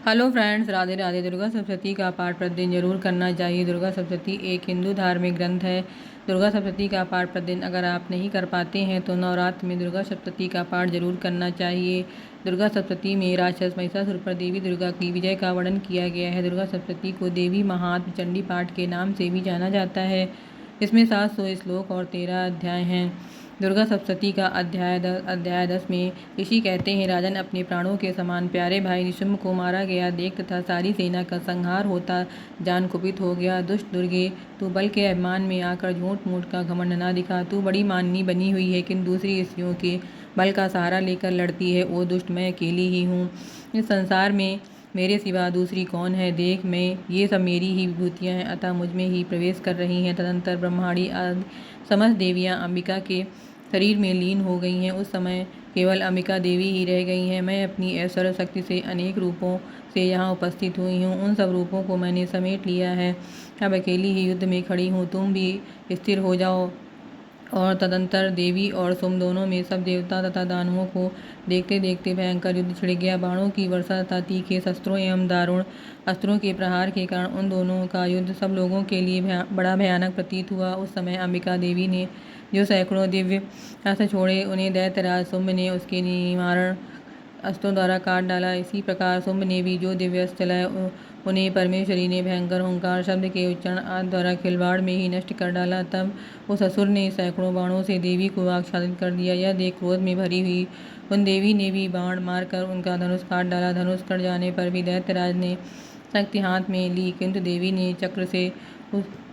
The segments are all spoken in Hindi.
Hello friends, Radhe Radhe. दुर्गा सप्तशती का पाठ प्रतिदिन जरूर करना चाहिए। दुर्गा सप्तशती एक हिंदू धार्मिक ग्रंथ है। दुर्गा सप्तशती का पाठ प्रतिदिन अगर आप नहीं कर पाते हैं तो नवरात्र में दुर्गा सप्तशती का पाठ जरूर करना चाहिए। दुर्गा सप्तशती में राक्षस महिषासुर पर देवी दुर्गा की विजय का वर्णन किया गया है। दुर्गा सप्तशती को देवी महात्म्य चंडी पाठ के नाम से भी जाना जाता है। इसमें 700 श्लोक और 13 अध्याय हैं। दुर्गा सप्तशती का अध्याय 10 में ऋषि कहते हैं, राजन, अपने प्राणों के समान प्यारे भाई निशुम्भ को मारा गया देख तथा सारी सेना का संहार होता जान कुपित हो गया। दुष्ट दुर्गे, तू बल के अभिमान में आकर झूठ मूठ का घमंड ना दिखा। तू बड़ी माननी बनी हुई है, किंतु दूसरी स्त्रियों के बल का सहारा लेकर लड़ती है। ओ दुष्ट, मैं अकेली ही हूँ। इस संसार में मेरे सिवा दूसरी कौन है? देख, मैं ये सब मेरी ही विभूतियाँ हैं, अतः मुझ में ही प्रवेश कर रही हैं। तदंतर ब्रह्माणी आदि समस्त देवियाँ अंबिका के शरीर में लीन हो गई हैं। उस समय केवल अंबिका देवी ही रह गई हैं। मैं अपनी ऐश्वर्य शक्ति से अनेक रूपों से यहाँ उपस्थित हुई हूँ। उन सब रूपों को मैंने समेट लिया है। अब अकेली ही युद्ध में खड़ी हूँ। तुम भी स्थिर हो जाओ। और तदंतर देवी और सुम दोनों में सब देवता तथा दानवों को देखते देखते भयंकर युद्ध छिड़ गया। बाणों की वर्षा तथा तीखे शस्त्रों एवं दारुण अस्त्रों के प्रहार के कारण उन दोनों का युद्ध सब लोगों के लिए बड़ा भयानक प्रतीत हुआ। उस समय अंबिका देवी ने जो सैकड़ों दिव्य अस्त्र छोड़े, उन्हें दैत्यराज शुंभ ने उसके निवारण अस्त्रों द्वारा काट डाला। इसी प्रकार शुंभ ने भी जो दिव्य अस्त्र चलाए, उन्हें परमेश्वरी ने भयंकर हुंकार शब्द के उच्चारण आदि द्वारा खिलवाड़ में ही नष्ट कर डाला। तब उस असुर ने सैकड़ों बाणों से देवी को आच्छादित कर दिया। यह देख क्रोध में भरी हुई उन देवी ने भी बाण मारकर उनका धनुष काट डाला। धनुष कट जाने पर भी दैत्यराज ने शक्ति हाथ में ली, किंतु देवी ने चक्र से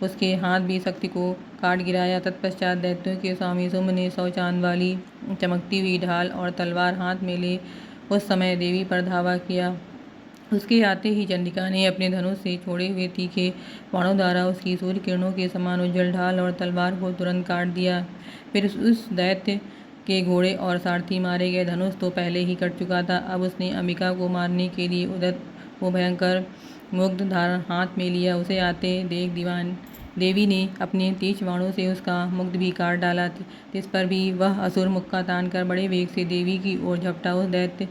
उसके हाथ भी शक्ति को काट गिराया। तत्पश्चात दैत्यों के स्वामी शुंभ ने 100 चांद वाली चमकती हुई ढाल और तलवार हाथ में ले उस समय देवी पर धावा किया। उसके आते ही चंडिका ने अपने धनुष से छोड़े हुए तीखे बाणों द्वारा उसकी सूर्य किरणों के समान उज्ज्वल ढाल और तलवार को तुरंत काट दिया। फिर उस दैत्य के घोड़े और सारथी मारे गए। धनुष तो पहले ही कट चुका था। अब उसने अंबिका को मारने के लिए उदत वो भयंकर मुग्ध धारण हाथ में लिया। उसे आते देख देवी ने अपने तीक्ष्ण बाणों से उसका मुग्ध भी काट डाला। इस पर भी वह असुर मुक्का तानकर बड़े वेग से देवी की ओर झपटा। उस दैत्य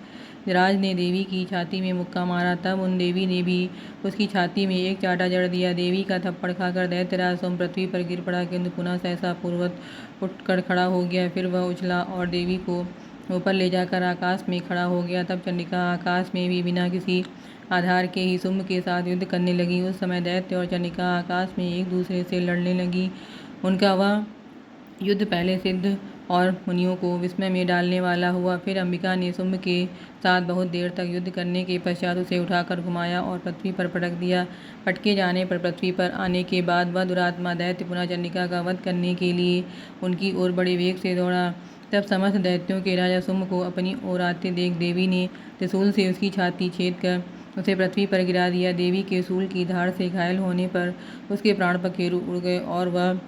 राज ने देवी की छाती में मुक्का मारा। तब उन देवी ने भी उसकी छाती में एक चाटा जड़ दिया। देवी का थप्पड़ खाकर दैत्यराज शुंभ पृथ्वी पर गिर पड़ा, किंतु पुनः सहसा पूर्वत उठकर खड़ा हो गया। फिर वह उछला और देवी को ऊपर ले जाकर आकाश में खड़ा हो गया। तब चंडिका आकाश में भी बिना किसी आधार के ही शुंभ के साथ युद्ध करने लगी। उस समय दैत्य और चंडिका आकाश में एक दूसरे से लड़ने लगी। उनका वह युद्ध पहले सिद्ध और मुनियों को विस्मय में डालने वाला हुआ। फिर अंबिका ने शुंभ के साथ बहुत देर तक युद्ध करने के पश्चात उसे उठाकर घुमाया और पृथ्वी पर पटक दिया। पटके जाने पर पृथ्वी पर आने के बाद वह दुरात्मा दैत्य पुनः चंडिका का वध करने के लिए उनकी ओर बड़े वेग से दौड़ा। तब समस्त दैत्यों के राजा शुंभ को अपनी ओर आते देख देवी ने त्रिशूल से उसकी छाती छेद कर उसे पृथ्वी पर गिरा दिया। देवी के शूल की धार से घायल होने पर उसके प्राण पखेरु उड़ गए और वह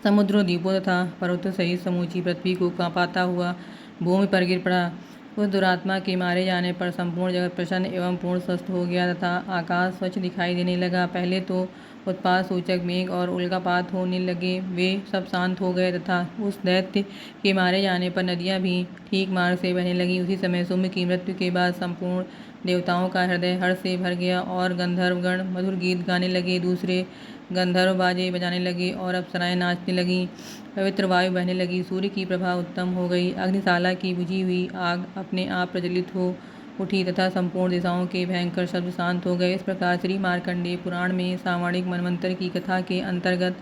समुद्रों, द्वीपों तथा पर्वतों सहित समूची पृथ्वी को कांपाता हुआ भूमि पर गिर पड़ा। उस दुरात्मा के मारे जाने पर संपूर्ण जगत प्रसन्न एवं पूर्ण स्वस्थ हो गया तथा आकाश स्वच्छ दिखाई देने लगा। पहले तो उत्पात सूचक मेघ और उल्कापात होने लगे, वे सब शांत हो गए तथा उस दैत्य के मारे जाने पर नदियाँ भी ठीक मार्ग से बहने लगी। उसी समय शुंभ की मृत्यु के बाद संपूर्ण देवताओं का हृदय हर्ष से भर गया और गंधर्वगण मधुर गीत गाने लगे। दूसरे गंधर्व बाजे बजाने लगे और अप्सराएं नाचने लगीं। पवित्र वायु बहने लगी। सूर्य की प्रभा उत्तम हो गई। अग्निशाला की बुझी हुई आग अपने आप प्रज्वलित हो उठी तथा संपूर्ण दिशाओं के भयंकर शब्द शांत हो गए। इस प्रकार श्री मार्कंडेय पुराण में सावर्णिक मनवंतर की कथा के अंतर्गत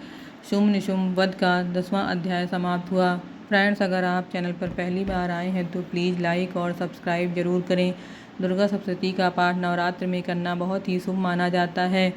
शुंभ निशुंभ वध का 10वां अध्याय समाप्त हुआ। फ्रेंड्स, अगर आप चैनल पर पहली बार आए हैं तो प्लीज़ लाइक और सब्सक्राइब जरूर करें। दुर्गा सप्तशती का पाठ नवरात्र में करना बहुत ही शुभ माना जाता है।